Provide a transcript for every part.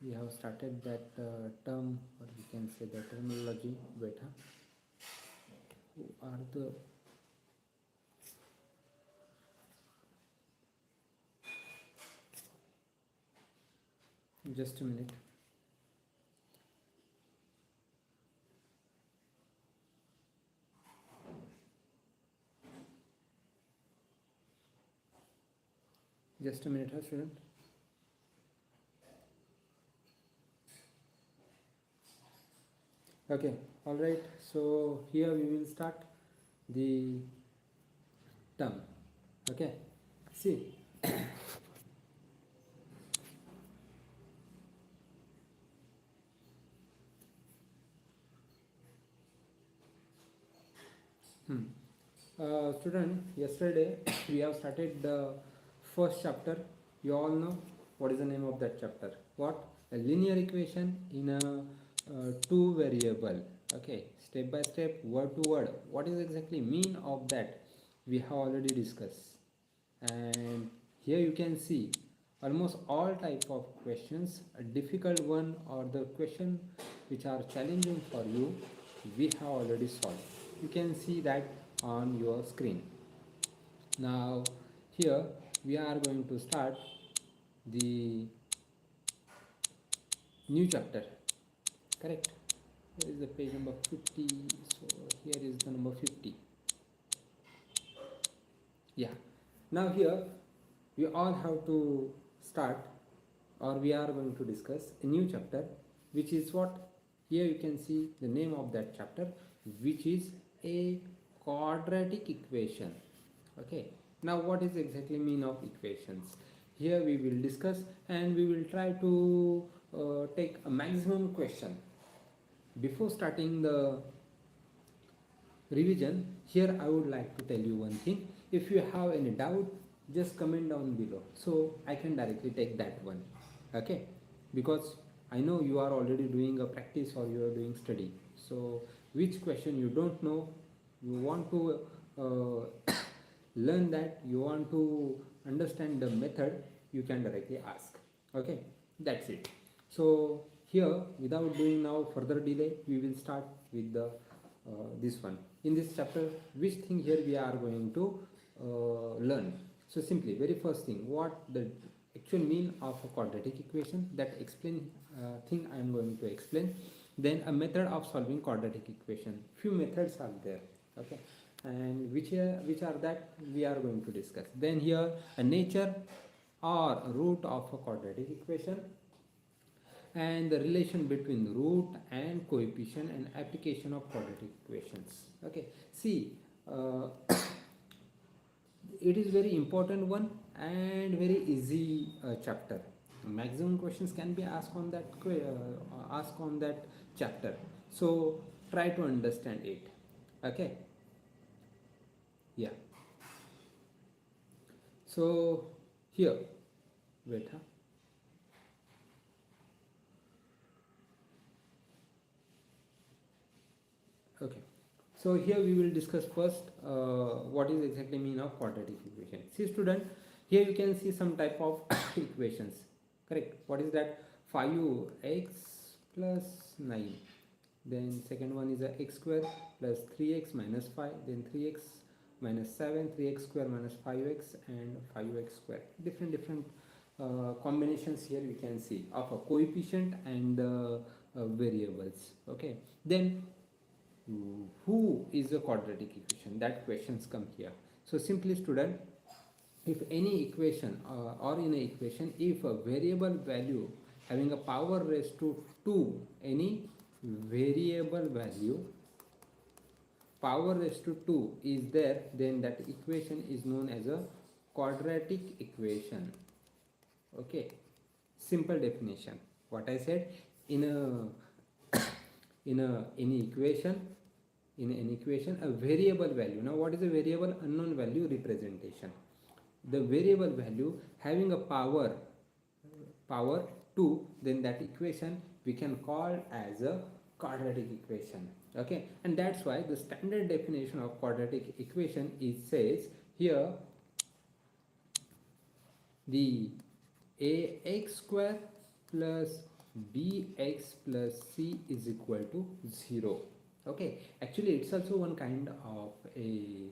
we have started that term, or we can say the terminology beta. Who are the just a minute. Just a minute, student. Okay, all right. So here we will start the term. Okay, see. Student, yesterday we have started the first chapter. You all know what is the name of that chapter? What? A linear equation in a two variable. Okay, step by step, word to word. What is exactly mean of that? We have already discussed. And here you can see almost all type of questions, a difficult one or the question which are challenging for you, we have already solved. You can see that on your screen. Now here we are going to start the new chapter, correct? Here is the page number 50, so here is the number 50. Yeah, now here we all have to start, or we are going to discuss a new chapter, which is what? Here you can see the name of that chapter, which is a quadratic equation. Okay, now what is exactly mean of equations? Here we will discuss, and we will try to take a maximum question. Before starting the revision, here I would like to tell you one thing. If you have any doubt, just comment down below, so I can directly take that one. Okay, because I know you are already doing a practice or you are doing study, so which question you don't know, you want to learn that, you want to understand the method, you can directly ask. Okay, that's it. So here, without doing now further delay, we will start with the this one. In this chapter, which thing here we are going to learn? So simply, very first thing, what the actual mean of a quadratic equation, that explain thing I am going to explain. Then a method of solving quadratic equation. Few methods are there. Okay, and which are that we are going to discuss. Then here a nature or root of a quadratic equation, and the relation between root and coefficient and application of quadratic equations. Okay, see, it is very important one and very easy chapter. Maximum questions can be asked on that chapter, so try to understand it. Okay, yeah. So here, wait, huh? Okay, so here we will discuss first what is exactly mean of quadratic equation. See student, here you can see some type of equations, correct? What is that? 5x plus 9, then second one is a x square plus 3x minus 5, then 3x minus 7, 3x square minus 5x, and 5x square. Different combinations here we can see of a coefficient and variables. Okay, then who is a quadratic equation? That questions come here. So simply student, if any equation or in an equation, if a variable value having a power raised to 2, any variable value power raised to 2 is there, then that equation is known as a quadratic equation. Okay, simple definition. What I said, in a any equation, in an equation, a variable value. Now what is a variable? Unknown value representation. The variable value having a power 2, then that equation we can call as a quadratic equation. Okay, and that's why the standard definition of quadratic equation is says here, the ax square plus bx plus c is equal to 0. Okay, actually it's also one kind of a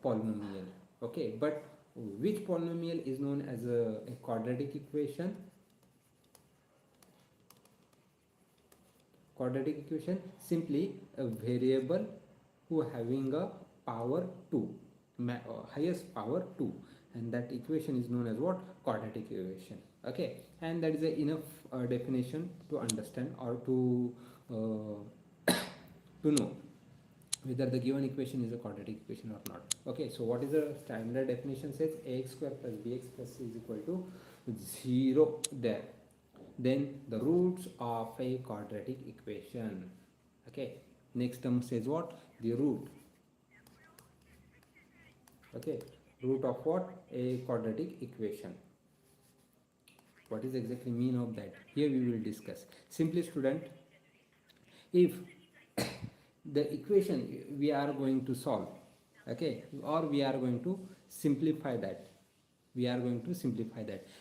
polynomial. Okay, but which polynomial is known as a quadratic equation? Quadratic equation, simply a variable who having a power 2, highest power 2, and that equation is known as what? Quadratic equation. Okay, and that is a enough definition to understand or to to know whether the given equation is a quadratic equation or not. Okay, so what is the standard definition? Says ax square plus bx plus c is equal to 0 there. Then the roots of a quadratic equation. Okay, next term says what? The root. Okay, root of what? A quadratic equation. What is exactly mean of that? Here we will discuss. Simply student, if the equation we are going to solve, okay, or we are going to simplify that,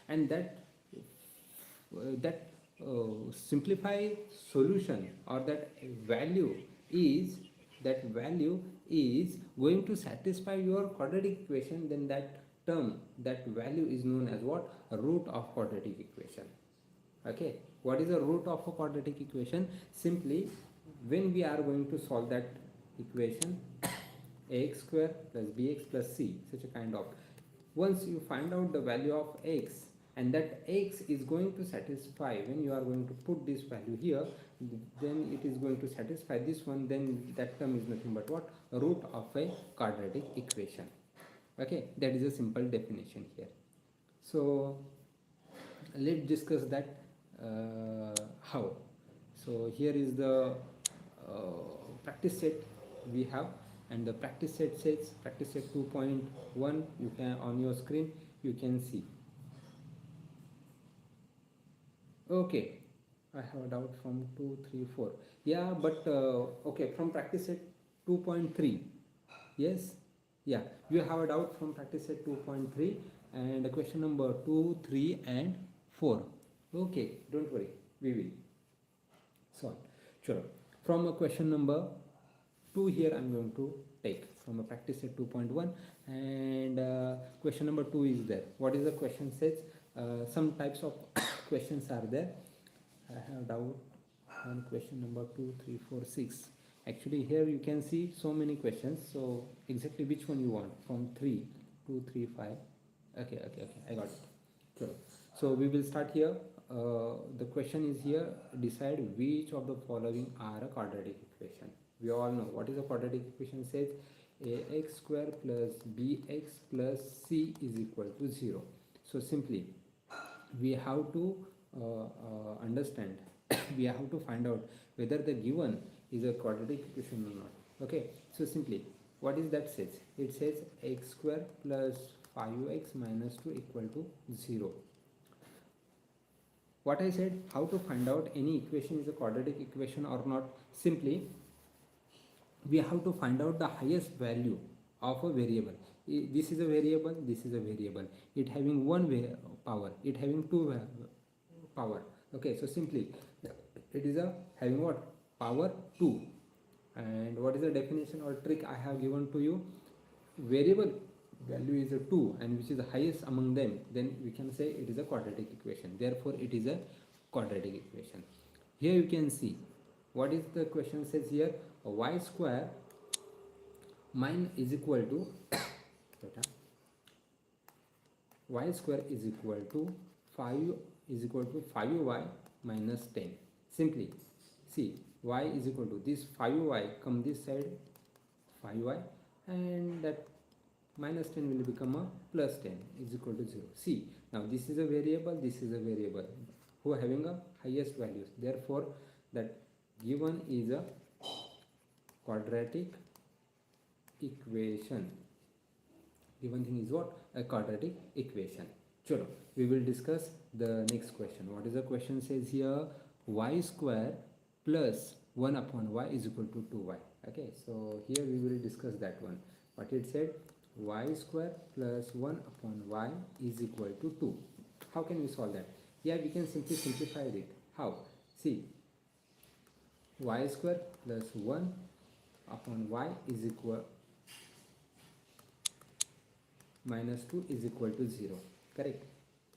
and that simplify solution, or that value is going to satisfy your quadratic equation, then that value is known as what? A root of quadratic equation. Okay, what is the root of a quadratic equation? Simply, when we are going to solve that equation, ax square plus bx plus c, such a kind of, once you find out the value of x, and that x is going to satisfy, when you are going to put this value here, then it is going to satisfy this one, then that term is nothing but what? A root of a quadratic equation. Okay, that is a simple definition here. So let's discuss that how. So here is the practice set we have, and the practice set says practice set 2.1. you can, on your screen you can see. Okay, I have a doubt from 2, 3, 4. Yeah, but okay, from practice set 2.3. Yes, yeah, you have a doubt from practice set 2.3 and question number 2, 3 and 4. Okay, don't worry, we will solve. Sure. From a question number 2 here I'm going to take from a practice set 2.1, and question number 2 is there. What is the question says? Some types of questions are there. I have doubt on question number 2, 3, 4, 6. Actually here you can see so many questions, so exactly which one you want from 3, 2, 3, 5. Okay, I got it. Sure. So we will start here. The question is here, decide which of the following are a quadratic equation. We all know what is a quadratic equation. Says ax square plus bx plus c is equal to 0. So simply we have to understand we have to find out whether the given is a quadratic equation or not. Okay, so simply what is that says? It says x square plus 5x minus 2 equal to 0. What I said, how to find out any equation is a quadratic equation or not? Simply we have to find out the highest value of a variable. This is a variable, this is a variable, it having one power, it having two power. Okay, so simply it is a having what? Power 2. And what is the definition or trick I have given to you? Variable value is a 2 and which is the highest among them, then we can say it is a quadratic equation. Therefore it is a quadratic equation. Here you can see what is the question says here. Y square mine is equal to y square is equal to 5y minus 10. Simply see, y is equal to this 5y, come this side 5y, and that minus 10 will become a plus 10 is equal to 0. See, now this is a variable, this is a variable who are having a highest values. Therefore that given is a quadratic equation. Given thing is what? A quadratic equation. Chalo, we will discuss the next question. What is the question says here? Y square plus 1 upon y is equal to 2y. Okay, so here we will discuss that one. What it said? Y square plus 1 upon y is equal to 2. How can we solve that? Yeah, we can simply simplify it. How? See, y square plus 1 upon y is equal minus 2 is equal to 0. Correct?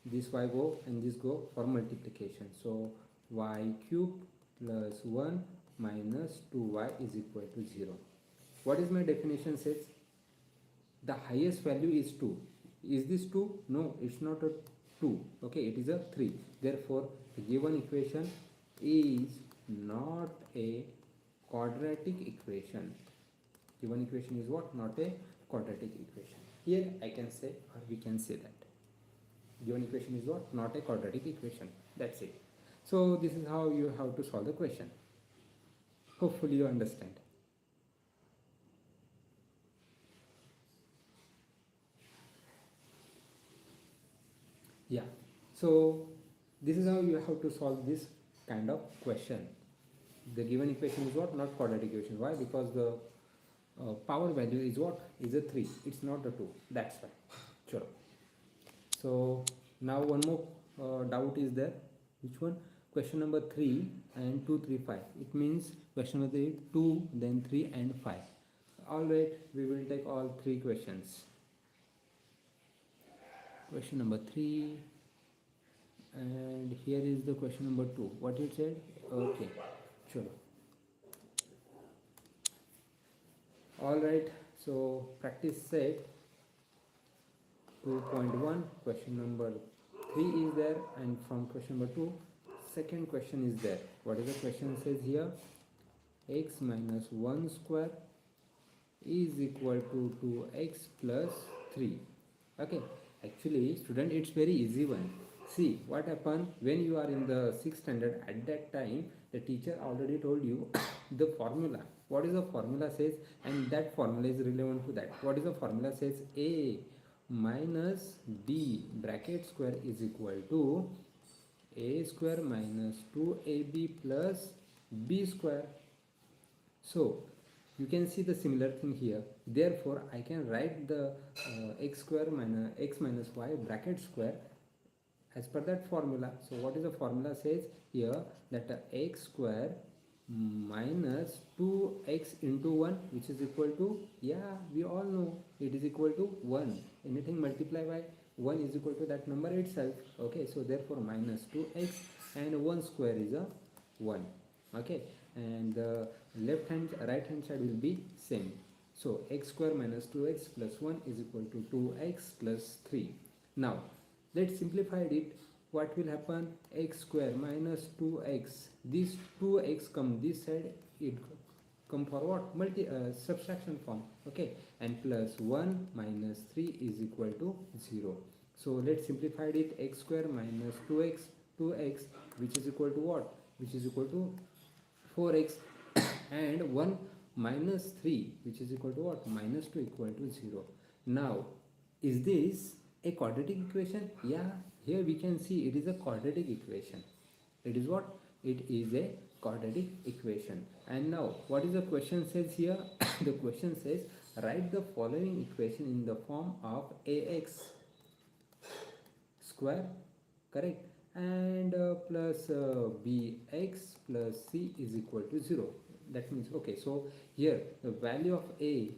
This y go and this go for multiplication. So y cube plus 1 minus 2y is equal to 0. What is my definition says? The highest value is 2. Is this 2? No, it's not a 2. Okay, it is a 3. Therefore, the given equation is not a quadratic equation. Given equation is what? Not a quadratic equation. Here I can say, or we can say that given equation is what? Not a quadratic equation. That's it. So this is how you have to solve the question. Hopefully you understand. Yeah, so this is how you have to solve this kind of question. The given equation is what? Not quadratic equation. Why? Because the power value is what? Is a 3. It's not a 2. That's why. Sure. So now one more doubt is there. Which one? Question number 3 and 2, 3, 5. It means question number 3, 2, then 3 and 5. Alright, we will take all 3 questions. Question number 3, and here is the question number 2. What it said? Okay, sure. Alright, so practice set 2.1, question number 3 is there, and from question number 2, second question is there. What is the question says here? X minus 1 square is equal to 2x plus 3. Okay, actually student, it's very easy one. See what happened when you are in the 6th standard. At that time the teacher already told you the formula. What is the formula says, and that formula is relevant to that. What is the formula says? A minus b bracket square is equal to a square minus 2ab plus b square. So you can see the similar thing here. Therefore I can write the x square minus x minus y bracket square as per that formula. So what is the formula says here? That x square minus 2x into 1, which is equal to, yeah, we all know it is equal to 1. Anything multiplied by 1 is equal to that number itself. Okay, so therefore minus 2x and 1 square is a 1. Okay, and the right hand side will be same. So x square minus 2x plus 1 is equal to 2x plus 3. Now let's simplify it. What will happen? X square minus 2x, this 2x come this side, it come for what? Subtraction form. Okay, and plus 1 minus 3 is equal to 0. So let's simplify it. X square minus 2x, which is equal to what? Which is equal to 4x, and 1 minus 3, which is equal to what? Minus 2 equal to 0. Now is this a quadratic equation? Yeah, here we can see it is a quadratic equation. It is what? It is a quadratic equation. And now what is the question says here? The question says write the following equation in the form of ax square, correct, and plus bx plus c is equal to 0. That means, okay, so here the value of a,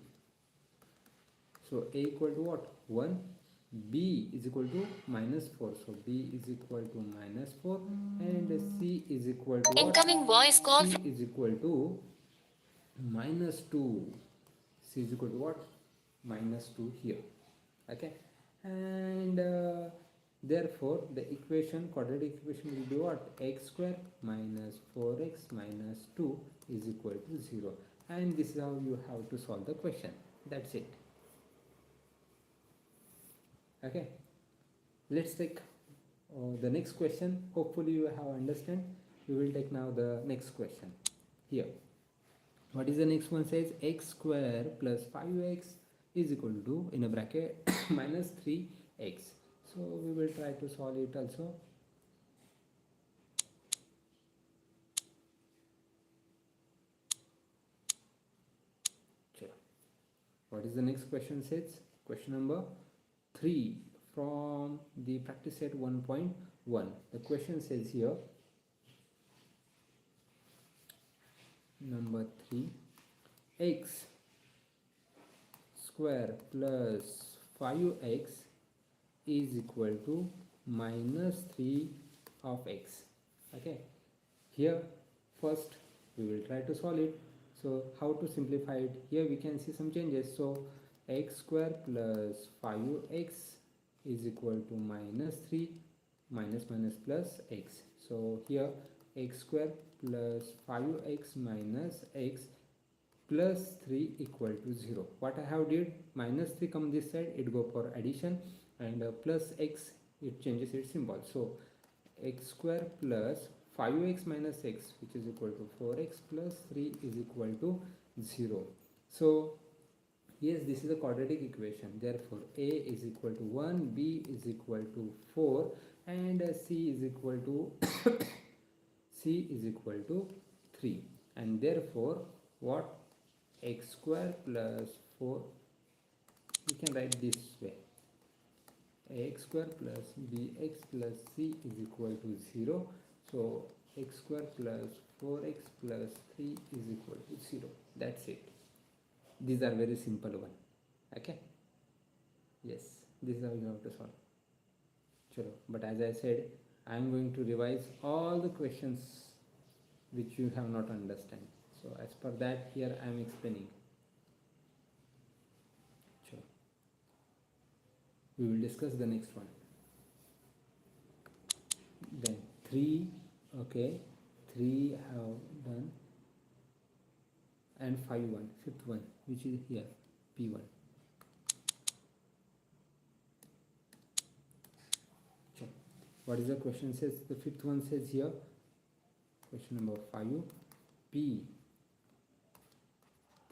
so a equal to what? 1. B is equal to minus 4, so B is equal to minus 4, and C is equal to what? Incoming voice call. C is equal to minus 2. C is equal to what? Minus 2 here. Okay, and therefore the equation, quadratic equation will be what? X square minus 4x minus 2 is equal to 0. And this is how you have to solve the question. That's it. Okay, let's take the next question. Hopefully you have understand. We will take now the next question here. What is the next one? Says x square plus 5x is equal to, in a bracket, minus 3x. So we will try to solve it also. Sure. What is the next question says? Question number 3 from the practice set 1.1. The question says here, number 3, x square plus 5x is equal to minus 3 of x. Okay, here first we will try to solve it. So how to simplify it? Here we can see some changes. So x square plus 5x is equal to minus 3, minus minus plus x. So here x square plus 5x minus x plus 3 equal to 0. What I have did, minus 3 come this side, it go for addition, and plus x, it changes its symbol. So x square plus 5x minus x, which is equal to 4x plus 3 is equal to 0. So yes, this is a quadratic equation. Therefore a is equal to 1, b is equal to 4, and c is equal to c is equal to 3. And therefore what, x square plus 4, we can write this way, ax square plus bx plus c is equal to 0. So x square plus 4x plus 3 is equal to 0. That's it. These are very simple one. Okay, yes, this is how you have to solve. Chalo. But as I said, I am going to revise all the questions which you have not understand. So as per that, here I am explaining. Sure. We will discuss the next one. Then 3, okay, 3 have done, and 5 1, fifth one, which is here, P1. Sure. What is the question says? The fifth one says here, question number 5, P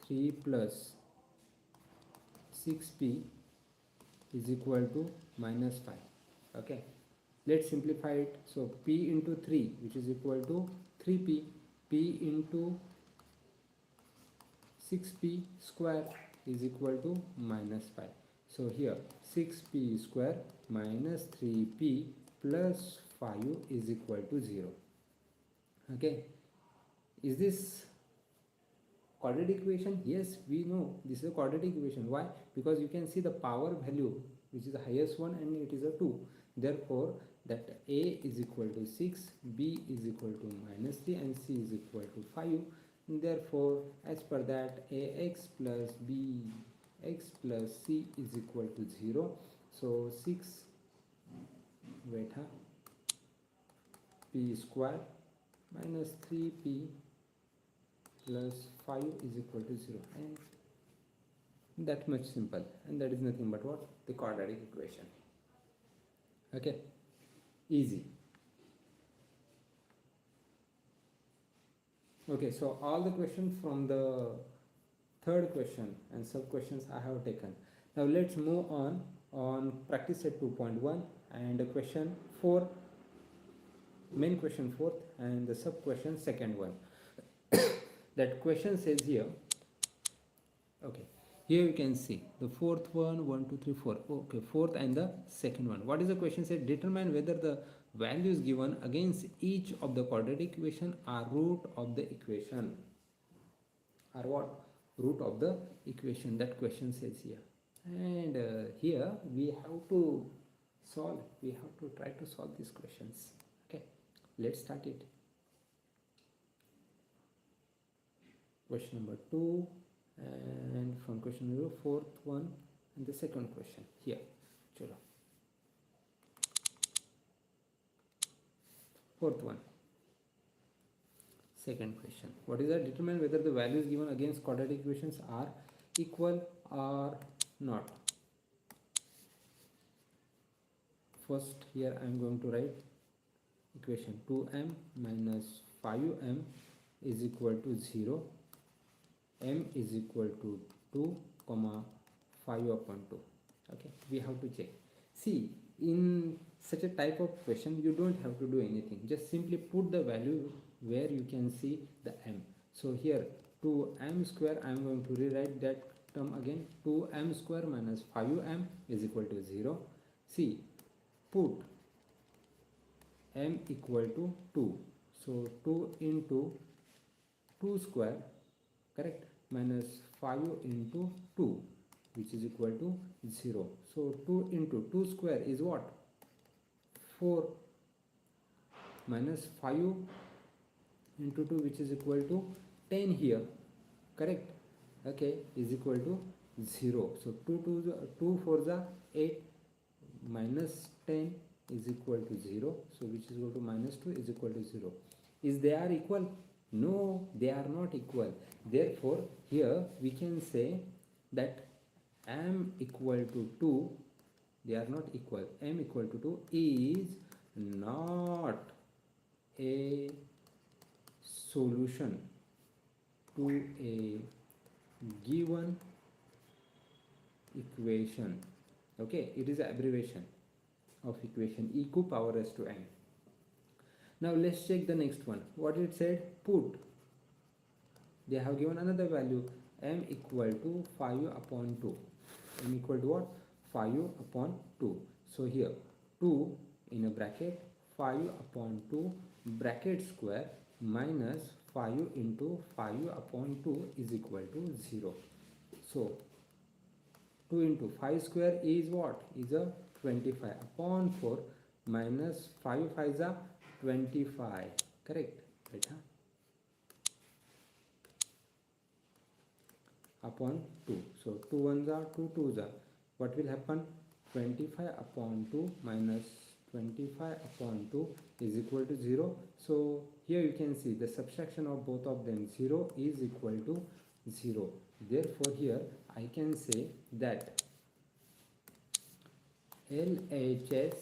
3 plus 6p is equal to minus 5. Okay, let's simplify it. So p into 3, which is equal to 3p, p into 6p square is equal to minus 5. So here 6p square minus 3p plus 5 is equal to 0. Okay, is this quadratic equation? Yes, we know this is a quadratic equation. Why? Because you can see the power value, which is the highest one, and it is a 2. Therefore that a is equal to 6, b is equal to minus 3, and c is equal to 5. Therefore as per that, ax plus bx plus c is equal to 0. So 6 p square minus 3p plus 5 is equal to 0, and that much simple, and that is nothing but what, the quadratic equation. Okay, easy. Okay, so all the questions from the third question and sub questions I have taken. Now let's move on practice set 2.1 and question 4, main question 4th, and the sub question second one. That question says here, okay, here you can see the fourth one, 1 2 3 4, okay, fourth and the second one. What is the question said? Determine whether the values given against each of the quadratic equation are root of the equation, or what, root of the equation. That question says here, and here we have to solve, we have to try to solve these questions. Okay, let's start it. Question number 2, and from question number 4th one, and the second question here. Chalo. Fourth one, second question. What is that? Determine whether the values given against quadratic equations are equal or not. First, here I am going to write equation 2m minus 5m is equal to 0. M is equal to 2 comma 5 upon 2. Okay, we have to check. See, in such a type of question you don't have to do anything, just simply put the value where you can see the m. So here 2m square, I am going to rewrite that term again. 2m square minus 5m is equal to 0. See, put m equal to 2, so 2 into 2 square, correct, minus 5 into 2, which is equal to 0. So 2 into 2 square is what? 4, minus 5 into 2, which is equal to 10 here, correct, okay, is equal to 0. So 2 4s are 8, minus 10 is equal to 0. So which is equal to minus 2 is equal to 0. Is they are equal? No, they are not equal. Therefore here we can say that m equal to 2, they are not equal. M equal to 2 is not a solution to a given equation. Okay, it is an abbreviation of equation e to power raised to n. Now let's check the next one. What it said? Put. They have given another value, m equal to 5 upon 2. M equal to what? 5 upon 2. So here 2 in a bracket, 5 upon 2 bracket square minus 5 into 5 upon 2 is equal to 0. So 2 into 5 square is what? Is a 25 upon 4 minus 5 5s are 25, correct, right, huh? Upon 2. So 2 1s are 2 2s are, what will happen? 25 upon 2 minus 25 upon 2 is equal to 0. So here you can see the subtraction of both of them, 0 is equal to 0. Therefore here I can say that LHS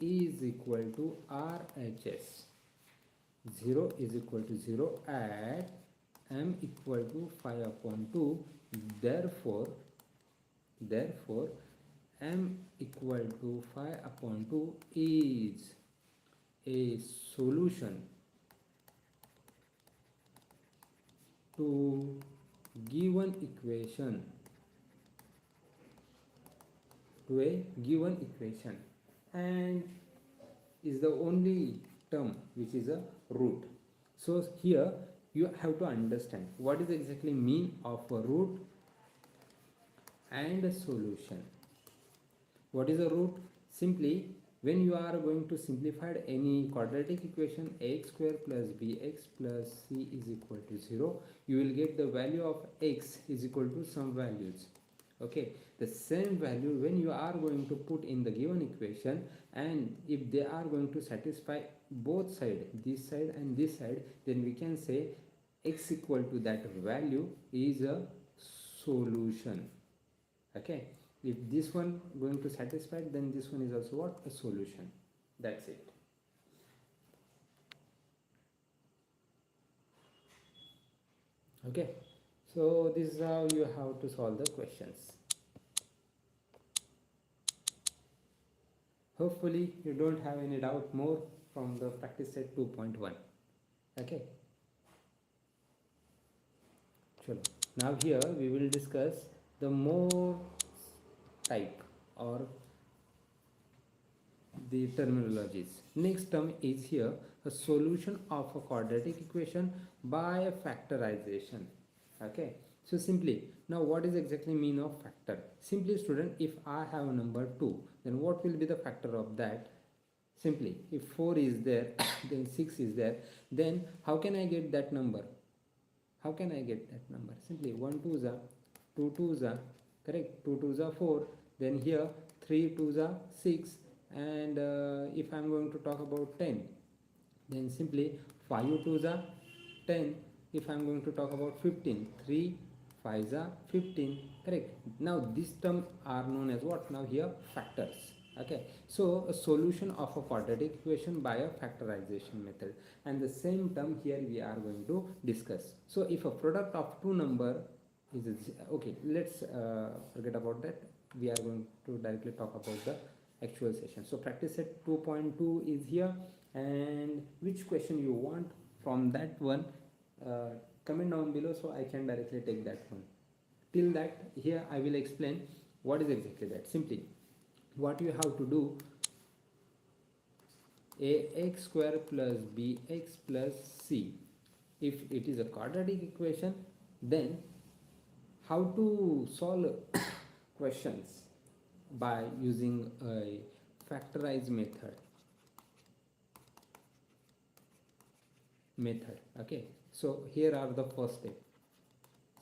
is equal to RHS. 0 is equal to 0 at m equal to 5 upon 2. Therefore m equal to 5 upon 2 is a solution to given equation, and is the only term which is a root. So here you have to understand what is exactly mean of a root and a solution. What is a root? Simply when you are going to simplify any quadratic equation, ax square plus bx plus c is equal to 0, you will get the value of x is equal to some values. Okay, the same value when you are going to put in the given equation, and if they are going to satisfy both sides, this side and this side, then we can say x equal to that value is a solution. Okay, if this one going to satisfy, then this one is also what? A solution. That's it. Okay, so this is how you have to solve the questions. Hopefully you don't have any doubt more from the practice set 2.1. Okay, chalo. Now here we will discuss the more type or the terminologies. Next term is here a solution of a quadratic equation by a factorization. Okay, so simply now what is exactly mean of factor? Simply student, if I have a number 2, then what will be the factor of that? Simply if 4 is there then 6 is there, then how can I get that number? How can I get that number? Simply 1 2s are 2 2s are, correct, 2 2s are 4, then here 3 2s are 6, and if I am going to talk about 10, then simply 5 2s are 10. If I am going to talk about 15, 3 5s are 15, correct. Now these terms are known as what? Now here factors. Okay, so a solution of a quadratic equation by a factorization method, and the same term here we are going to discuss. So if a product of two number is okay, let's forget about that. We are going to directly talk about the actual session. So practice set 2.2 is here, and which question you want from that one, comment down below so I can directly take that one. Till that, here I will explain what is exactly that. Simply what you have to do, ax square plus bx plus c If it is a quadratic equation, then how to solve questions by using a factorize method. Okay, so here are the first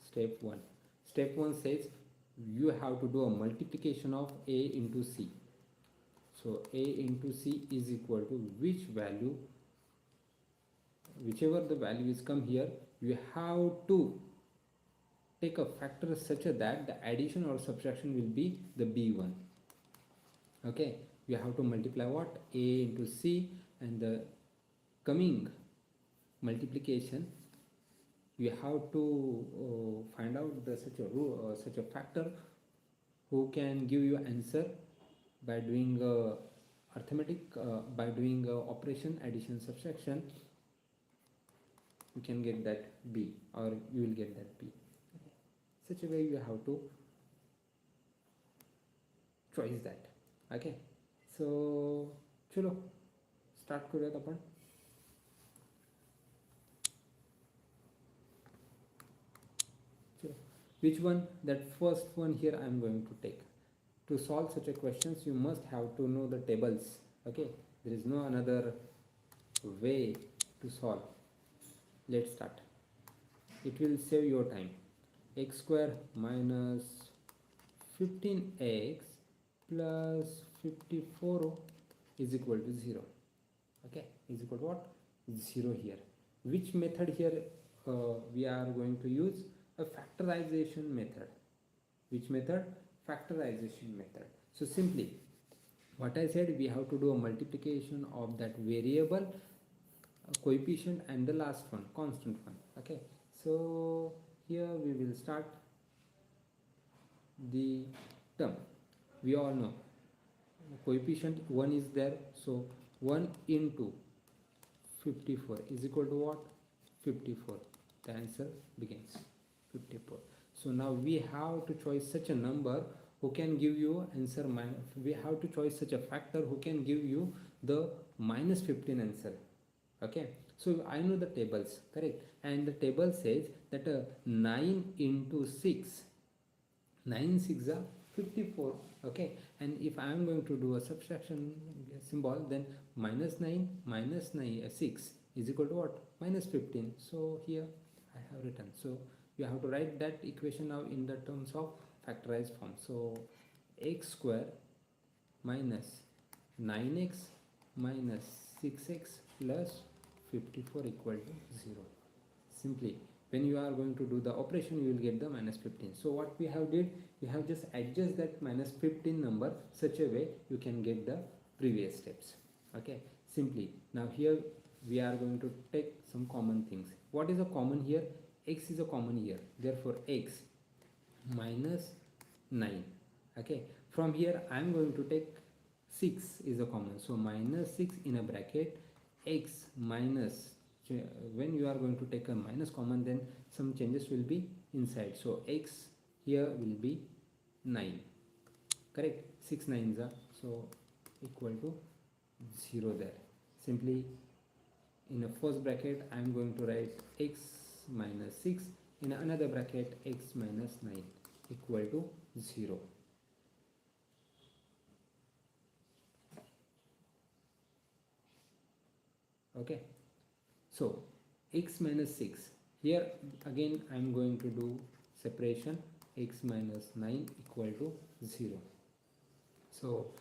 step 1 says you have to do a multiplication of a into c. So a into c is equal to which value, whichever the value is come here, you have to take a factor such that the addition or subtraction will be the b1. Okay, you have to multiply what, a into c, and the coming multiplication you have to find out the such a factor who can give you answer by doing arithmetic, by doing operation addition subtraction. You can get that b, or you will get that b. Okay. Such a way you have to choice that. Okay, so चलो start करूयात आपण. Which one? That first one here I am going to take. To solve such a questions, you must have to know the tables. Okay, there is no another way to solve. Let's start. It will save your time. X square minus 15x plus 54 is equal to 0. Okay, is equal to what? 0 here. Which method here we are going to use? A factorization method. Which method? Factorization method. So simply what I said, we have to do a multiplication of that variable, coefficient, and the last one, constant one. Okay, so here we will start the term. We all know coefficient 1 is there, so 1 into 54 is equal to what? 54. The answer begins 54. So now we have to choose such a number who can give you answer we have to choose such a factor who can give you the minus 15 answer. Okay, so I know the tables, correct, and the table says that 9 into 6, 9 6 are 54. Okay, and if I am going to do a subtraction symbol, then minus 9 minus 6 is equal to what? Minus 15. So here I have written. So you have to write that equation now in the terms of factorized form. So x square minus 9x minus 6x plus 54 equal to 0. Simply when you are going to do the operation, you will get the minus 15. So what we have did, we have just adjust that minus 15 number such a way you can get the previous steps. Okay, simply now here we are going to take some common things. What is a common here? X is a common here, therefore x minus 9. Okay, from here I am going to take 6 is a common, so minus 6 in a bracket, x minus, when you are going to take a minus common, then some changes will be inside. So x here will be 9, correct, 6 9s are, so equal to 0 there. Simply in a first bracket I am going to write x minus 6, in another bracket x minus 9 equal to 0. Okay, so x minus 6, here again I am going to do separation, x minus 9 equal to 0. So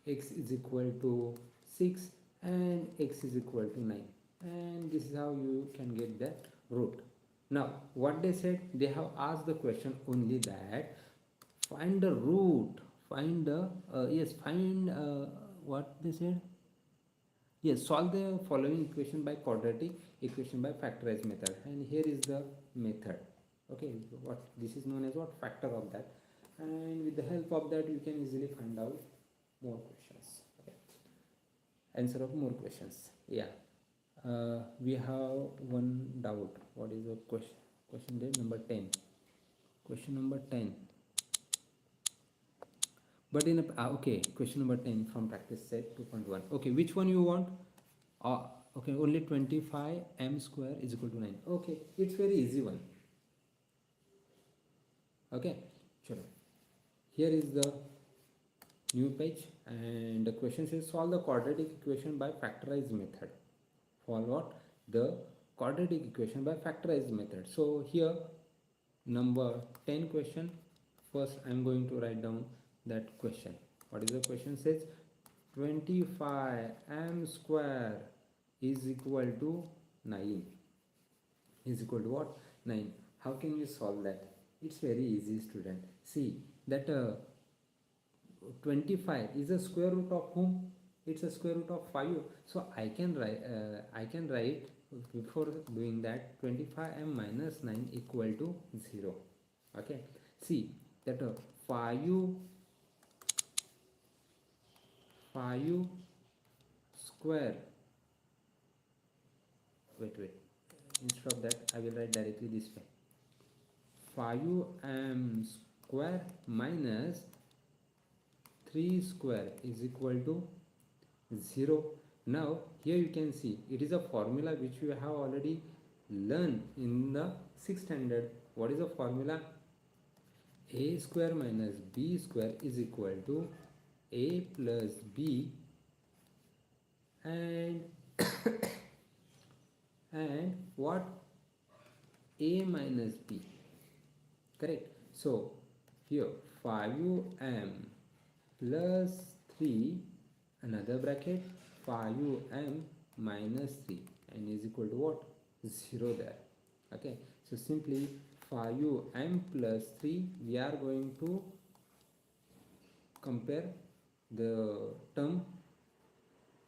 x is equal to 6 and x is equal to 9, and this is how you can get the root. Now what they said, they have asked the question only that find the root, find the what they said, yes, solve the following equation by quadratic equation by factorized method, and here is the method. Okay, what this is known as what? Factor of that, and with the help of that you can easily find out more questions. Okay, answer of more questions. Yeah, we have one doubt. What is the question there? Number 10. Question number 10. But in a okay, question number 10 from practice set 2.1. Okay, which one you want? Okay, only 25 m square is equal to 9. Okay, it's very easy one. Okay, chalo. Here is the new page and the question says solve the quadratic equation by factorized method. For what? The quadratic equation by factorized method. So here number 10 question. First I am going to write down that question. What is the question? Says 25 m square is equal to 9 is equal to what? 9. How can we solve that? It's very easy, student. See that 25 is a square root of whom? It's a square root of 5. So I can write before doing that 25m minus 9 equal to 0. Okay, see that 5 square, wait, instead of that I will write directly this way: 5m square minus 3 square is equal to 0. Now here you can see it is a formula which we have already learned in the 6th standard. What is the formula? A square minus b square is equal to a plus b and and what? A minus b, correct? So here 5m plus 3, another bracket, 5m minus 3, and is equal to what? 0 there. Okay, so simply 5m plus 3, we are going to compare the term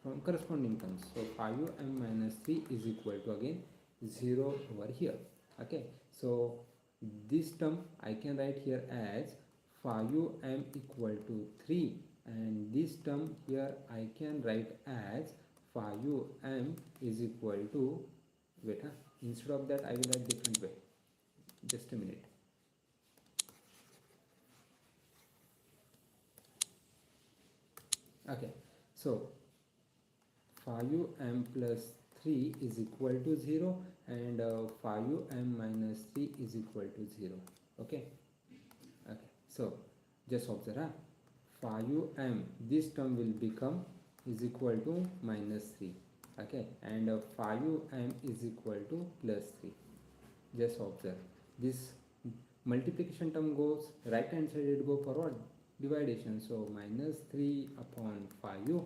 from corresponding terms. So 5m minus 3 is equal to again 0 over here. Okay, so this term I can write here as 5m equal to 3, and this term here I can write as 5m is equal to, wait, instead of that I will write different way. Just a minute. Okay, so 5m plus 3 is equal to 0 and 5m minus 3 is equal to 0. Okay, so just observe, 5m, this term will become is equal to minus 3. Okay, and 5m is equal to plus 3. Just observe, this multiplication term goes right hand side, it go forward dividation. So minus 3 upon 5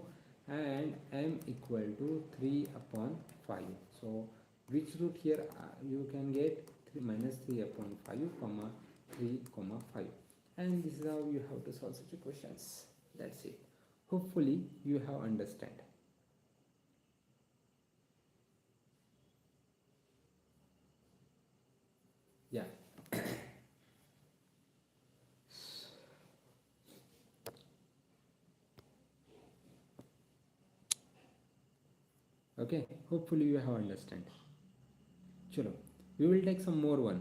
and m equal to 3 upon 5. So which root here you can get? Minus 3 upon 5 comma 3 comma 5. And this is how you have to solve such equations. That's it. Hopefully you have understand. Yeah. Okay, hopefully you have understand. Chalo, we will take some more one.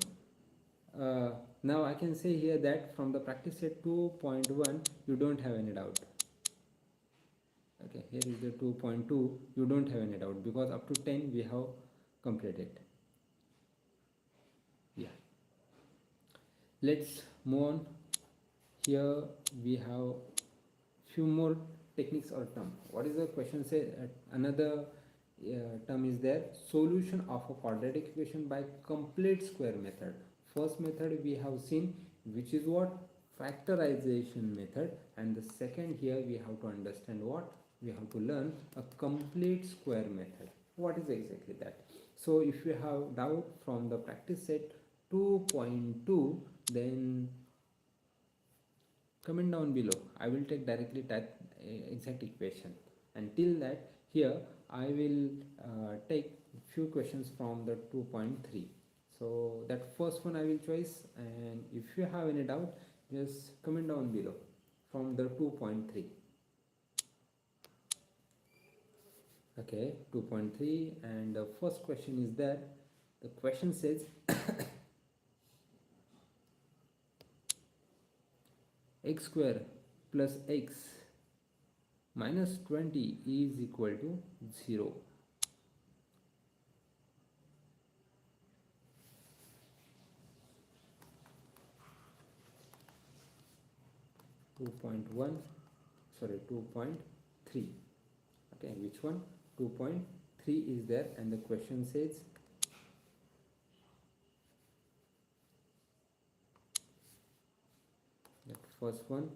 Now I can say here that from the practice set 2.1 you don't have any doubt. Okay, here is the 2.2, you don't have any doubt because up to 10 we have completed. Yeah, let's move on. Here we have few more techniques or term. What is the question say? Another term is there: solution of a quadratic equation by complete square method. First method we have seen, which is what? Factorization method, and the second here we have to understand what? We have to learn a complete square method. What is exactly that? So if you have doubt from the practice set 2.2, then comment down below. I will take directly that exact equation. Until that, here I will take few questions from the 2.3. So that first one I will choose, and if you have any doubt, just comment down below from the 2.3. Okay, 2.3, and the first question is there. The question says x square plus x minus 20 is equal to 0. 2.1, sorry 2.3. Okay, which one? 2.3 is there, and the question says that first one,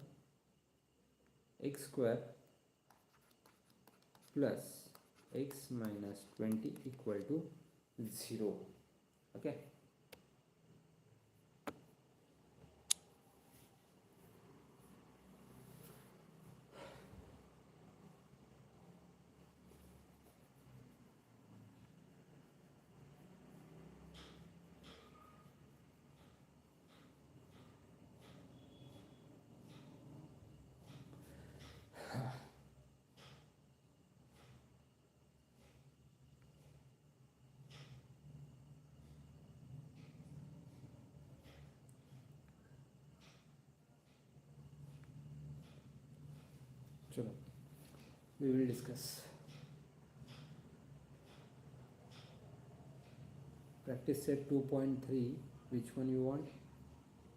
x square plus x minus 20 equal to 0. Okay, so we will discuss. Practice set 2.3, which one you want?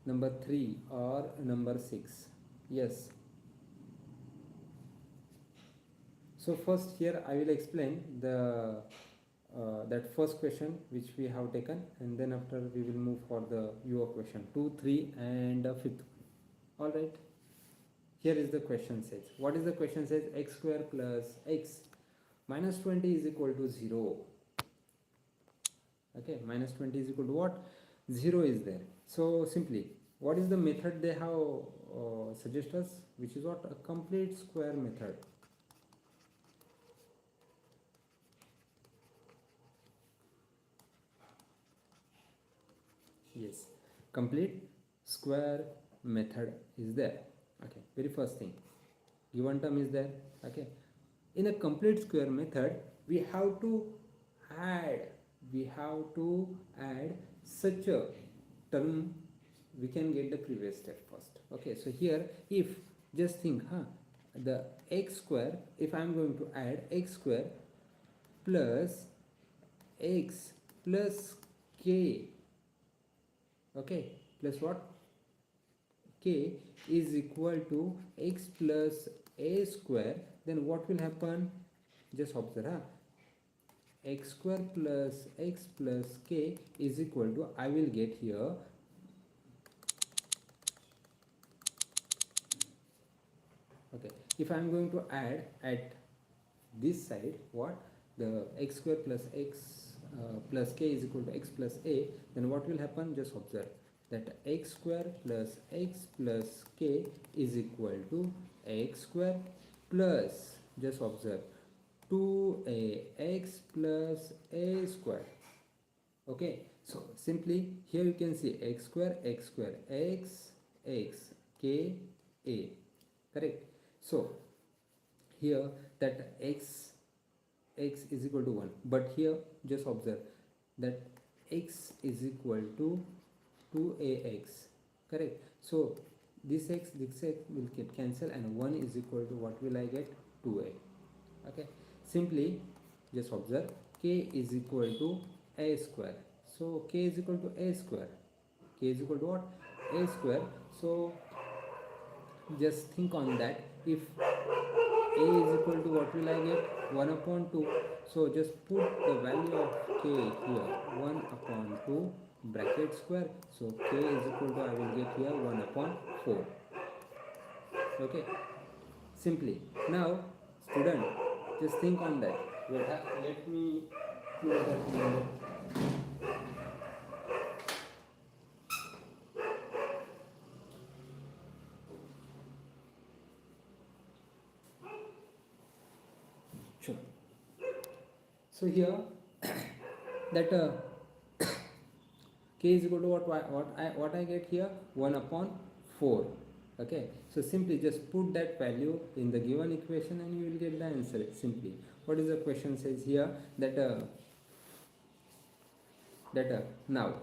Number 3 or number 6? Yes. So first here I will explain the that first question which we have taken, and then after we will move for the your question 2, 3 and fifth. All right. Here is the question says. What is the question says? X square plus x minus 20 is equal to 0. Okay, minus 20 is equal to what? 0 is there. So simply, what is the method they have suggest us, which is what? A complete square method. Yes, complete square method is there. Okay, very first thing, given term is there. Okay, in a complete square method we have to add such a term, we can get the previous step first. Okay, so here if just think, the x square, if I am going to add x square plus x plus k, okay, plus what? K is equal to x plus a square, then what will happen? Just observe, x square plus x plus k is equal to, I will get here okay, if I am going to add at this side what, the x square plus x plus k is equal to x plus a, then what will happen? Just observe that x square plus x plus k is equal to x square plus, just observe, 2ax plus a square. Okay, so simply here you can see x square x k a, correct? So here that x is equal to 1, but here just observe that x is equal to 2ax, correct? So this x will get cancelled, and 1 is equal to, what will I get? 2a. Okay, simply just observe k is equal to a square. So k is equal to a square. K is equal to what? A square. So just think on that. If a is equal to, what will I get? 1 upon 2. So just put the value of k here, 1 upon 2 bracket square. So k is equal to, I will get here 1 upon 4. Okay, simply. Now student, just think on that. Let me close that window. Sure. So here that k is equal to what I get here? 1 upon 4. Okay, so simply just put that value in the given equation and you will get the answer simply. What is the question says here? That now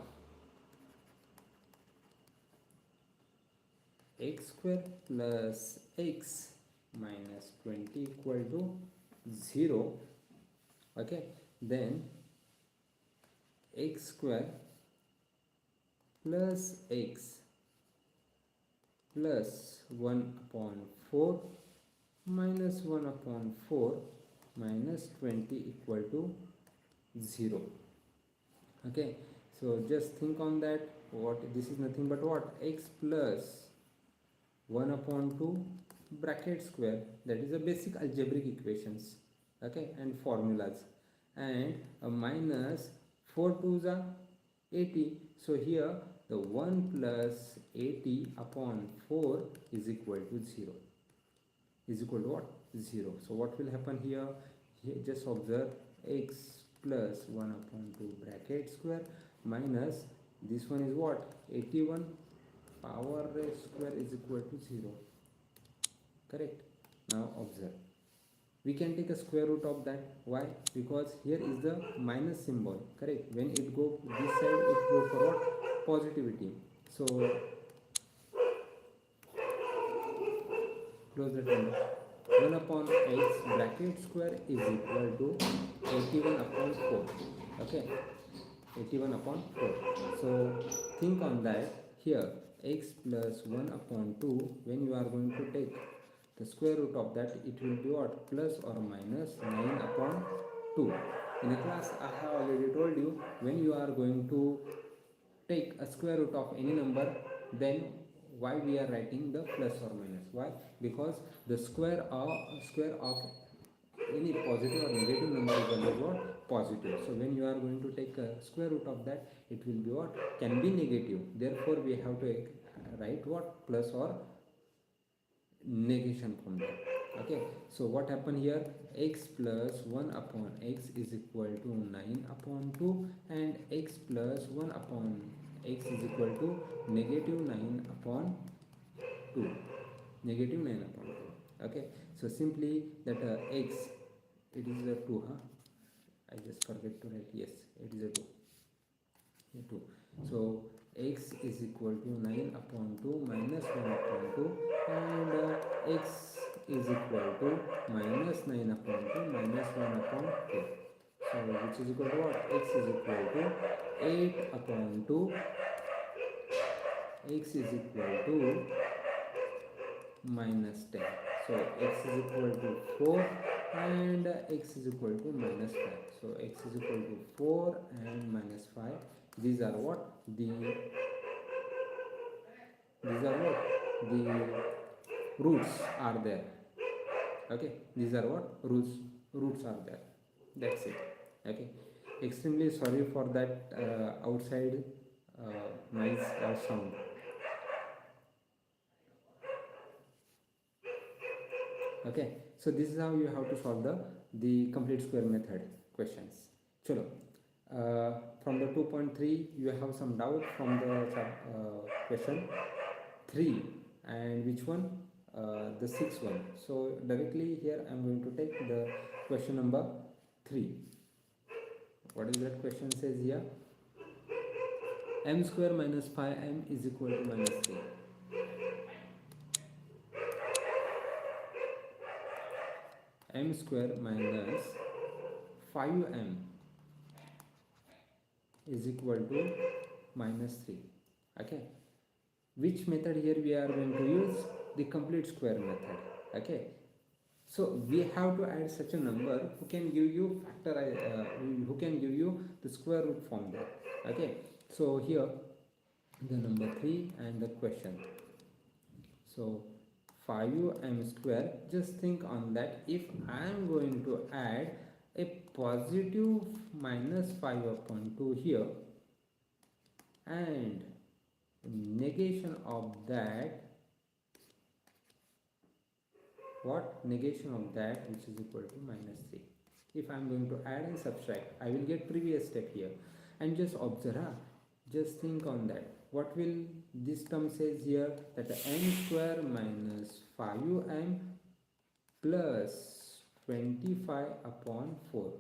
x square plus x minus 20 equal to 0. Okay, then x square plus x plus 1 upon 4 minus 1 upon 4 minus 20 equal to 0. Okay, so just think on that. What this is nothing but what? X plus 1 upon 2 bracket square, that is a basic algebraic equations, okay, and formulas, and a minus 4 2s are 80. So here the 1 plus 80 upon 4 is equal to 0, is equal to what? 0. So what will happen here? Here just observe, x plus 1 upon 2 bracket square minus this one is what? 81 power raised square is equal to 0. Correct. Now observe, we can take a square root of that. Why? Because here is the minus symbol. Correct. When it go this side, it go for what? Positivity. So close the table. 1 upon x bracket square is equal to 81 upon 4. Okay, 81 upon 4. So think on that. Here x plus 1 upon 2, when you are going to take the square root of that, it will be what? Plus or minus 9 upon 2. In a class I have already told you, when you are going to take a square root of any number, then why we are writing the plus or minus? Why? Because the square of any positive or negative number is always what? Positive. So when you are going to take a square root of that, it will be what? Can be negative. Therefore we have to write what? Plus or negation from there. Okay, so what happened here? X plus 1 upon x is equal to 9 upon 2, and x plus 1 upon x is equal to negative 9 upon 2, negative 9 upon 2. Okay, so simply that x, it is a 2, huh? I just forget to write. Yes, it is a 2. 2. So x is equal to 9 upon 2 minus 1 upon 2, and x is equal to minus 9 upon 2 minus 1 upon 2. So which is equal to what? X is equal to 8 upon 2. X is equal to minus 10. So x is equal to 4, and x is equal to minus 5. So x is equal to 4 and minus 5. These are what? The roots are there. Okay, these are what? Roots are there. That's it. Okay, extremely sorry for that outside noise or sound. Okay, so this is how you have to solve the complete square method questions. Chalo, from the 2.3 you have some doubt from the question 3, and which one? The 6th one. So directly here I am going to take the question number 3. What is that question says here? M square minus 5m is equal to minus 3. M square minus 5m is equal to minus 3. Okay, which method here we are going to use? The complete square method. Okay, so we have to add such a number who can give you who can give you the square root from there. Okay, so here the number 3 and the question. So 5m square, just think on that. If I am going to add a positive minus 5 upon 2 here, and negation of that, what? Negation of that, which is equal to minus 3. If I am going to add and subtract, I will get previous step here. And just observe, just think on that. What will this term says here? That m square minus 5m plus 25 upon 4.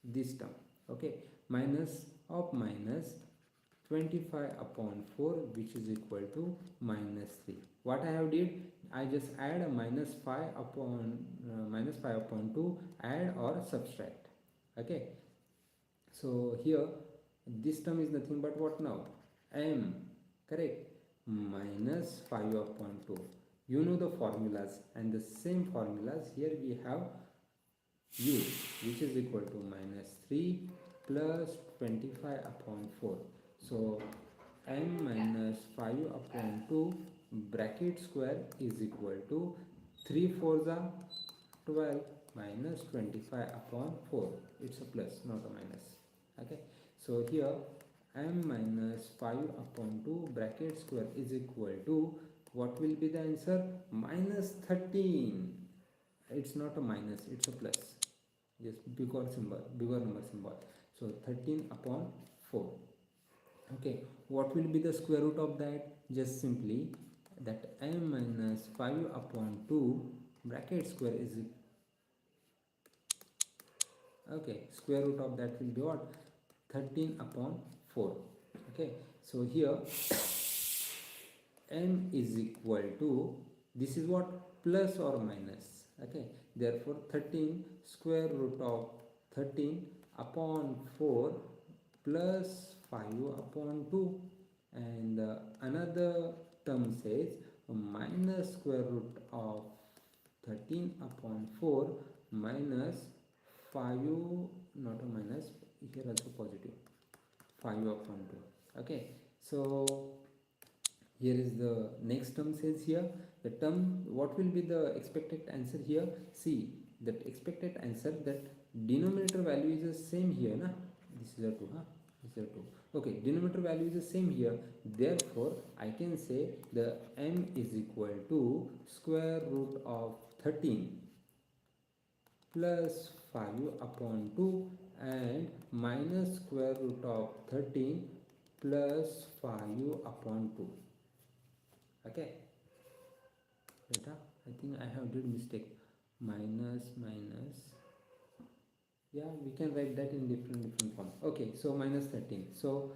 This term. Okay, minus of minus 25 upon 4, which is equal to minus 3. What I have did, I just add a minus 5 upon 2, add or subtract. Okay, so here this term is nothing but what now? M. Correct. minus 5 upon 2. You know the formulas, and the same formulas here we have used, which is equal to minus 3 plus 25 upon 4. So m minus 5 upon 2 bracket square is equal to 3 4s are 12 minus 25 upon 4. It's a plus, not a minus. Okay, so here m minus 5 upon 2 bracket square is equal to, what will be the answer? Minus 13. It's not a minus, it's a plus. Just bigger symbol, bigger number symbol. So 13 upon 4. Okay, what will be the square root of that? Just simply that m minus 5 upon 2 bracket square is, okay, square root of that will be what? 13 upon 4. Okay, so here m is equal to, this is what, plus or minus. Okay, therefore 13 square root of 13 upon 4 plus 5 upon 2, and another term says minus square root of 13 upon 4 minus 5, not a minus, here also positive, 5 upon 2. Okay, so here is the next term says here, the term, what will be the expected answer here? See, that expected answer, that denominator value is the same here, na? This is a 2, huh? This is a 2. Okay, denominator value is the same here, therefore I can say the m is equal to square root of 13 plus 5 upon 2 and minus square root of 13 plus 5 upon 2. Okay, beta, I think I have did mistake, minus minus, yeah, we can write that in different form. Okay, so minus 13. So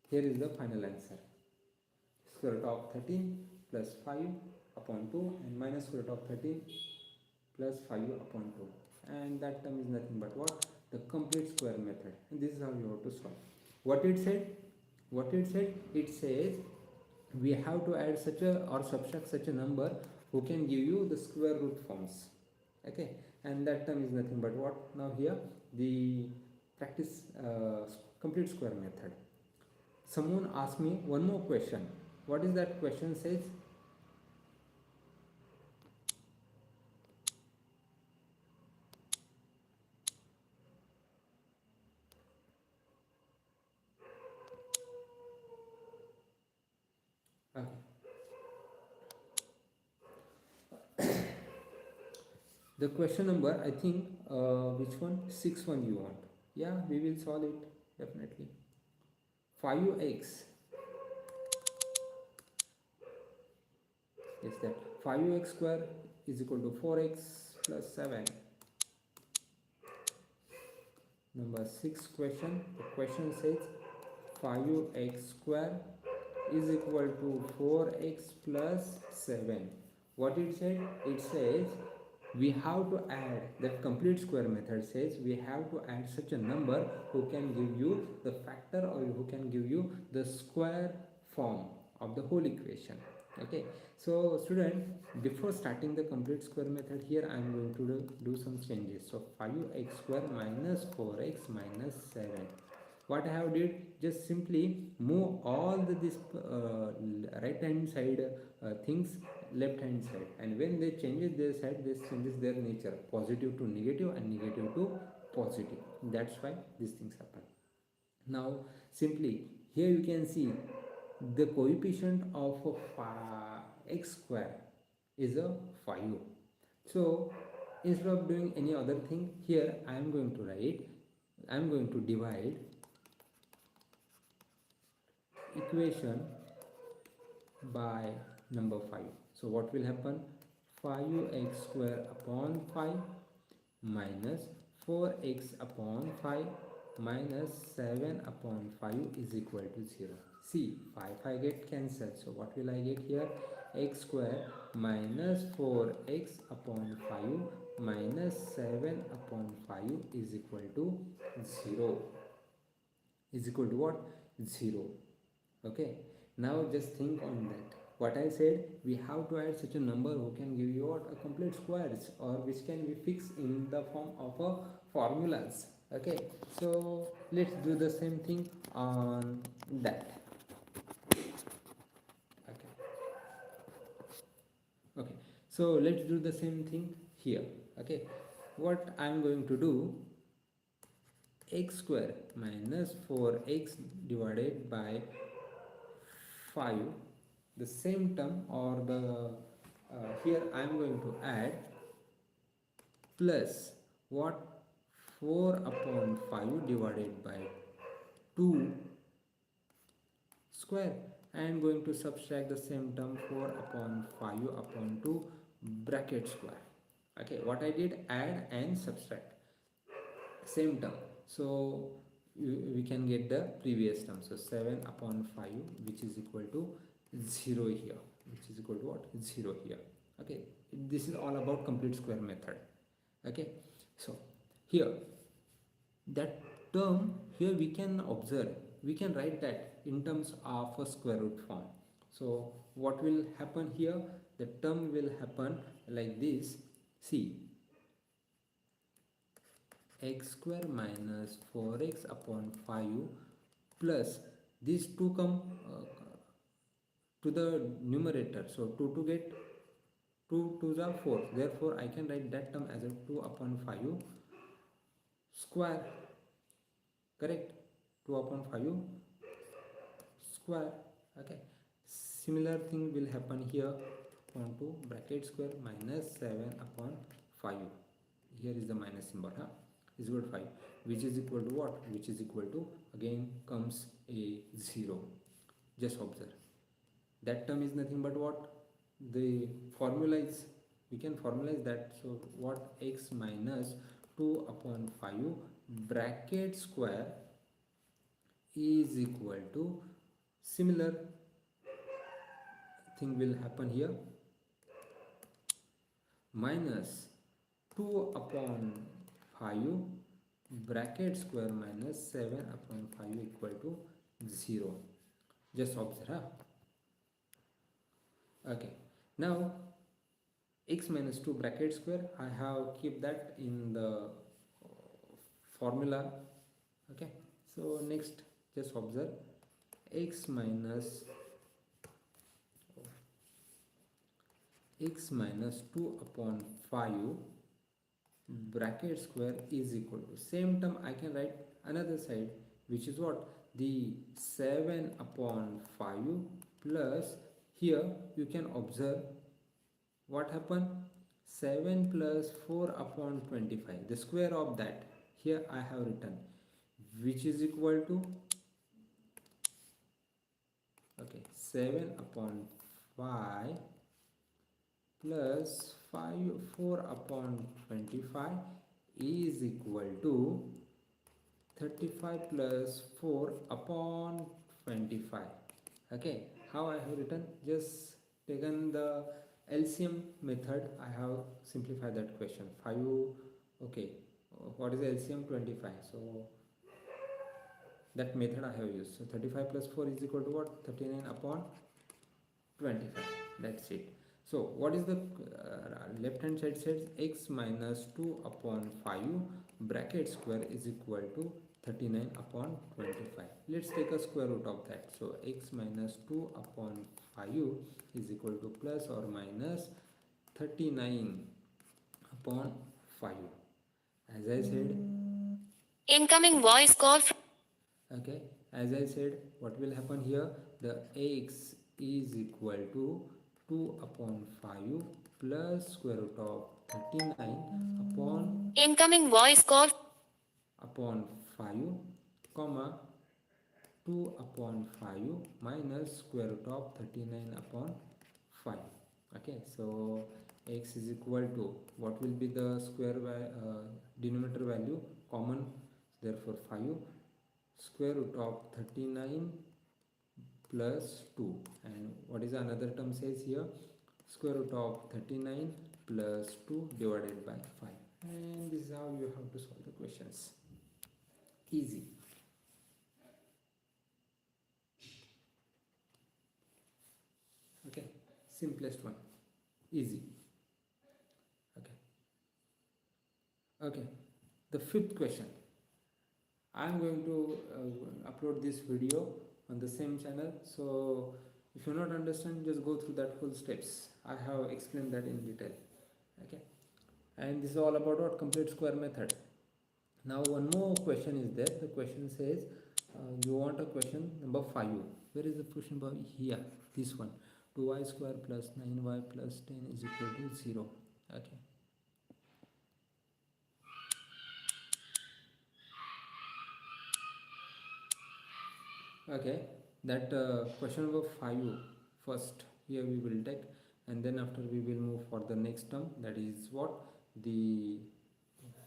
here is the final answer, square root of 13 plus 5 upon 2 and minus square root of 13 plus 5 upon 2, and that term is nothing but what? The complete square method. And this is how you have to solve. What it said? It says we have to add such a or subtract such a number who can give you the square root forms. Okay, and that term is nothing but what? Now here the practice complete square method. Someone asked me one more question. What is that question says? Okay. The question number, I think, which one? 6 one you want. Yeah, we will solve it definitely. 5x, is that 5x square is equal to 4x plus 7. Number 6 question. The question says 5x square is equal to 4x plus 7. What it said? It says we have to add, that complete square method says we have to add such a number who can give you the factor or who can give you the square form of the whole equation. Okay, so student, before starting the complete square method, here I am going to do some changes. So 5x square minus 4x minus 7. What I have did, just simply move all this right hand side things left hand side, and when they changes their side, this changes their nature, positive to negative and negative to positive. That's why these things happen. Now simply here you can see the coefficient of x square is a 5. So instead of doing any other thing, here I am going to write, I am going to divide equation by number 5. So what will happen? 5x square upon 5 minus 4x upon 5 minus 7 upon 5 is equal to 0. See, 5 get cancelled. So what will I get here? X square minus 4x upon 5 minus 7 upon 5 is equal to 0. Is equal to what? 0. Okay, Now just think on that. What I said, we have to add such a number who can give you what a complete squares, or which can be fixed in the form of a formulas. Okay, so let's do the same thing on that. Okay, okay, so let's do the same thing here. Okay, what I'm going to do, x square minus 4x divided by 5, the same term, or the here I am going to add plus what, 4 upon 5 divided by 2 square. I am going to subtract the same term, 4 upon 5 upon 2 bracket square. Okay, what I did, add and subtract same term, so we can get the previous term. So 7 upon 5, which is equal to 0 here, which is equal to what, 0 here. Okay, this is all about complete square method. Okay, so here that term, here we can observe, we can write that in terms of a square root form. So what will happen here, the term will happen like this. See, x square minus 4x upon 5 plus these two come to the numerator, so 2 to get 2 to the 4, therefore I can write that term as a 2 upon 5 square. Correct, 2 upon 5 square. Okay, similar thing will happen here, upon 2 bracket square minus 7 upon 5, here is the minus symbol, is equal to 5, which is equal to what, which is equal to, again comes a 0. Just observe, that term is nothing but what, the formula is, we can formalize that. So what, x minus 2 upon 5 bracket square is equal to, similar thing will happen here, minus 2 upon 5 bracket square minus 7 upon 5 equal to 0. Just observe. Okay, now x minus 2 bracket square, I have keep that in the formula. Okay, so next just observe, x minus 2 upon 5 bracket square is equal to, same term I can write another side, which is what, the 7 upon 5 plus, here you can observe what happened, 7 plus 4 upon 25, the square of that, here I have written, which is equal to, okay, 7 upon 5 plus 4 upon 25 is equal to 35 plus 4 upon 25. Okay, how I have written, just taken the LCM method, I have simplified that question. 5, okay, what is the LCM, 25, so that method I have used. So 35 plus 4 is equal to what, 39 upon 25, that's it. So what is the left hand side says, x minus 2 upon 5 bracket square is equal to 39 upon 25. Let's take a square root of that. So x minus 2 upon 5 is equal to plus or minus 39 upon 5. As I said, Incoming voice call from. okay, as I said, what will happen here, the x is equal to 2 upon 5 plus square root of 39 upon Incoming voice call. 5 comma 2 upon 5 minus square root of 39 upon 5. Okay, so x is equal to, what will be the square denominator value, common, therefore 5 square root of 39 plus 2, and what is another term says here, square root of 39 plus 2 divided by 5, and this is how you have to solve the questions. Easy. simplest one, easy. Okay, the fifth question. I am going to upload this video on the same channel, so if you not understand, just go through that whole steps. I have explained that in detail. Okay, and this is all about what complete square method. Now one more question is there. The question says you want a question number 5. Where is the question number? Here, this one. 2y square plus 9y plus 10 is equal to 0. Okay. Okay, that question number 5 first here we will take, and then after we will move for the next term, that is what the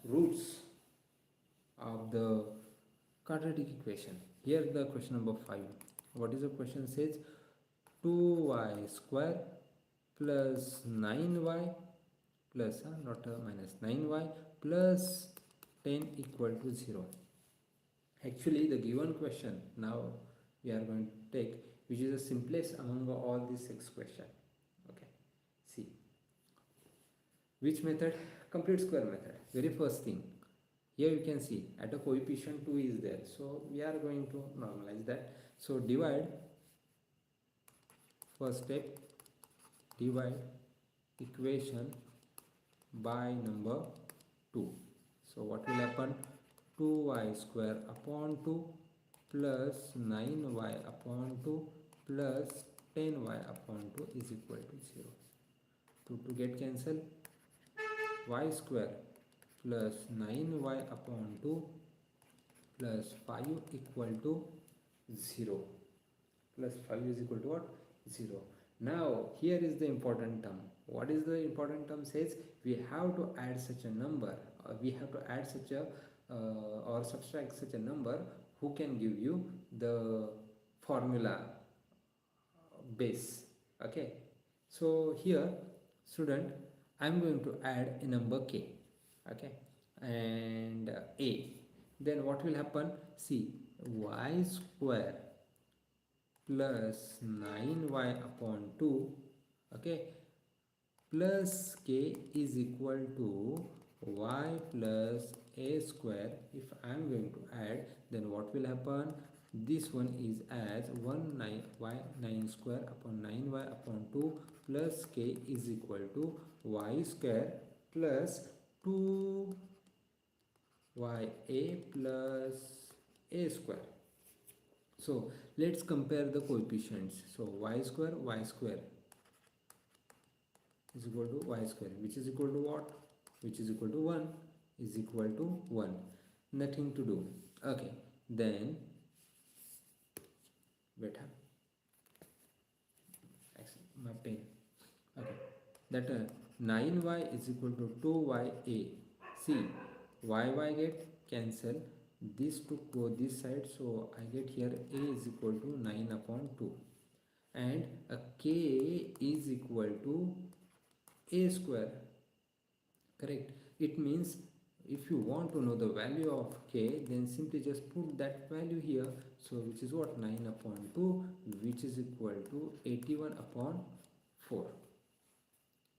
roots of the quadratic equation. Here the question number 5. What is the question says? 2y square plus 9y plus not minus 9y plus 10 equal to 0. Actually the given question now we are going to take, which is the simplest among all these 6 questions. Okay, see which method? Complete square method. Very first thing, here you can see at a coefficient 2 is there, so we are going to normalize that. So divide, first step, divide equation by number 2. So what will happen? 2y square upon 2 plus 9y upon 2 plus 10y upon 2 is equal to 0. To get cancel, y square plus 9y upon 2 plus 5 equal to 0. Plus 5 is equal to what? 0. Now here is the important term. What is the important term? Says we have to add such a number, we have to add such a or subtract such a number who can give you the formula base. Okay, so here student, I am going to add a number k, okay, and a. Then what will happen? See, y square plus 9y upon 2, okay, plus k is equal to y plus a square. If I am going to add, then what will happen? This one is as 9 square upon 9y upon 2 plus k is equal to y square plus 2ya plus a square. So let's compare the coefficients. So y square is equal to y square, which is equal to what? Which is equal to 1, is equal to 1. Nothing to do. Okay, then beta, my pen. Okay, that 9y is equal to 2ya. See, y get cancel, this to go this side, so I get here a is equal to 9 upon 2, and a k is equal to a square. Correct. It means if you want to know the value of k, then simply just put that value here. So which is what? 9 upon 2, which is equal to 81 upon 4,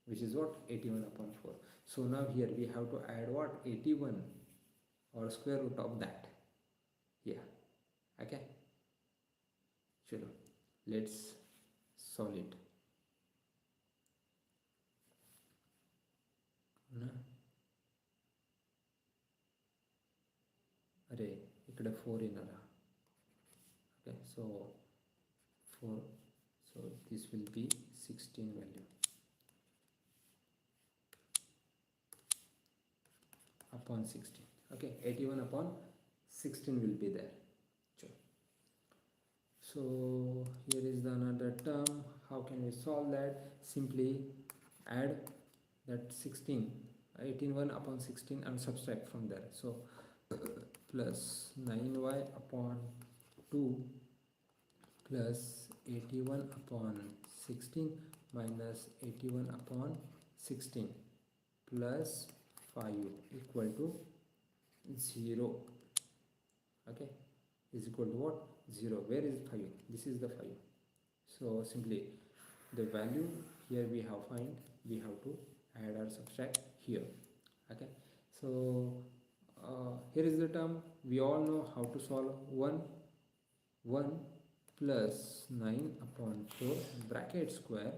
which is what? 81 upon 4. So now here we have to add what? 81 or square root of that here. Okay, chalo, let's solve it. अरे इकडे 4 येणार. Okay, so 4, so this will be 16 value upon 16. Okay, 81 upon 16 will be there. So here is the another term. How can we solve that? Simply add that 16, 18 upon 16 and subtract from there. So plus 9y upon 2 plus 81 upon 16 minus 81 upon 16 plus 5 equal to 0. Okay, is equal to what? 0. Where is 5? This is the 5. So simply the value here we have find, we have to add or subtract here. Okay, so here is the term. We all know how to solve 1 plus 9 upon 4 bracket square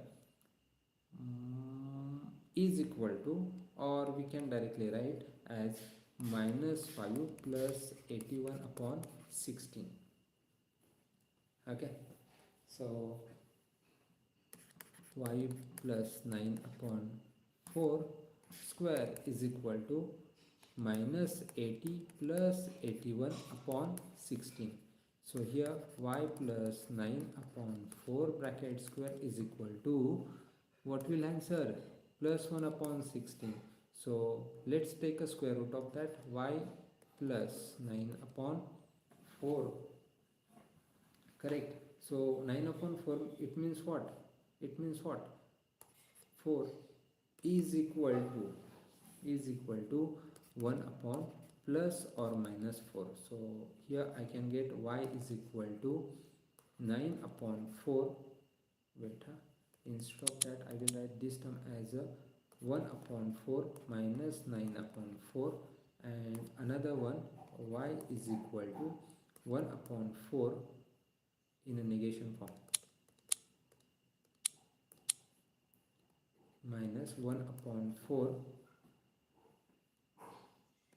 is equal to, or we can directly write as minus 5 plus 81 upon 16. Okay, so 5 plus 9 upon 4 square is equal to minus 80 plus 81 upon 16. So here y plus 9 upon 4 bracket square is equal to, what will answer, plus 1 upon 16. So let's take a square root of that. Y plus 9 upon 4, correct. So 9 upon 4, it means what? It means what? 4 is equal to 1 upon plus or minus 4. So here I can get y is equal to 9 upon 4. Wait, instead of that I will write this term as a 1 upon 4 minus 9 upon 4, and another one, y is equal to 1 upon 4 in a negation form minus 1 upon 4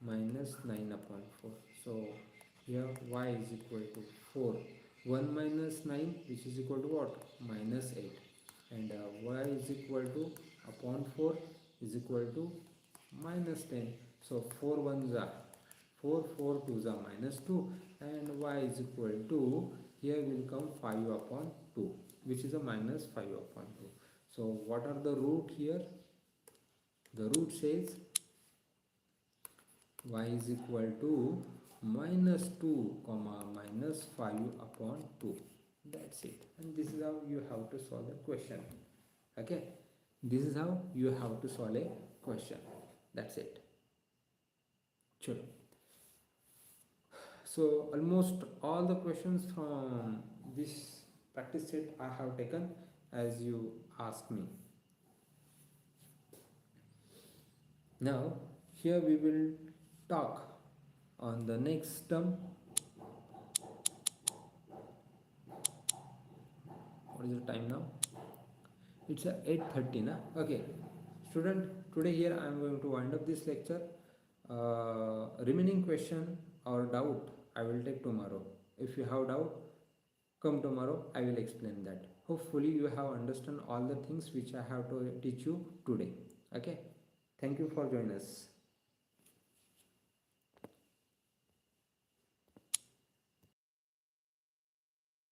minus 9 upon 4. So here y is equal to 4. 1 minus 9, which is equal to what? Minus 8. And y is equal to upon 4 is equal to minus 10. So 4 ones are 4, 4 twos are minus 2, and y is equal to, here will come 5 upon 2, which is a minus 5 upon 2. So what are the root here? The root says y is equal to minus 2 comma minus 5 upon 2. That's it. And this is how you have to solve a question. Okay, this is how you have to solve a question. That's it. Sure. So almost all the questions from this practice set I have taken as you asked me. Now here we will talk on the next term. What is the time now? It's 8:30 na? Okay, student, today here I am going to wind up this lecture. Remaining question or doubt I will take tomorrow. If you have doubt, come tomorrow, I will explain that. Hopefully you have understood all the things which I have to teach you today. Okay, thank you for joining us.